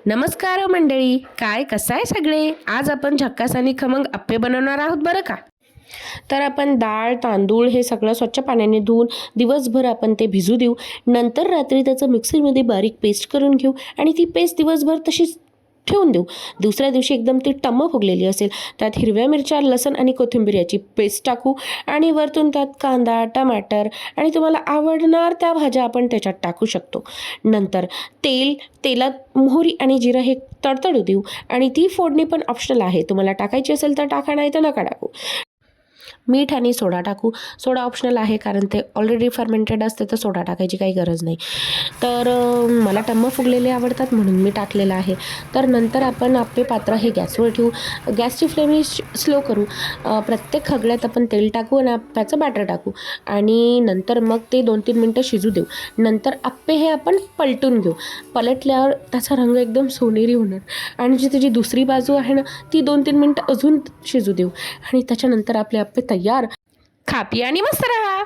नमस्कार मंडळी, काय कसं आहे सगळे. आज आपण झक्कास आणि खमंग अप्पे बनवणार आहोत बरं का. तर आपण डाळ तांदूळ हे सगळं स्वच्छ पाण्याने धुवून दिवसभर आपण ते भिजू देऊ. नंतर रात्री त्याचं मिक्सरमध्ये बारीक पेस्ट करून घेऊ आणि ती पेस्ट दिवसभर तशीच ठेवून देऊ. दुसऱ्या दिवशी एकदम ती टम्म फुगलेली असेल त्यात हिरव्या मिरच्या, लसण आणि कोथिंबीर याची पेस्ट टाकू आणि वरतून त्यात कांदा, टमाटर आणि तुम्हाला आवडणार त्या भाज्या आपण त्याच्यात टाकू शकतो. नंतर तेलात मोहरी आणि जिरं हे तडतडू देऊ आणि ती फोडणी पण ऑप्शनल आहे. तुम्हाला टाकायची असेल तर टाका, नाही तर नका टाकू. मीठ आणि सोडा टाकू. सोडा ऑप्शनल आहे कारण ते ऑलरेडी फर्मेंटेड असते, तर सोडा टाकायची काही गरज नाही. तर मला टम्म फुगलेले आवडतात म्हणून मी टाकलेलं आहे. तर नंतर आपण आप्पे पात्र हे गॅसवर ठेवू. गॅसची फ्लेम ही स्लो करू. प्रत्येक खगड्यात आपण तेल टाकू आणि आप्प्याचं बॅटर टाकू आणि नंतर मग ते 2-3 मिनटं शिजू देऊ. नंतर आप्पे हे आपण पलटून घेऊ. पलटल्यावर त्याचा रंग एकदम सोनेरी होणार आणि जी त्याची दुसरी बाजू आहे ना, ती 2-3 मिनटं अजून शिजू देऊ आणि त्याच्यानंतर आपले आप्पे तयार. खा, पी आणि मस्त राहा.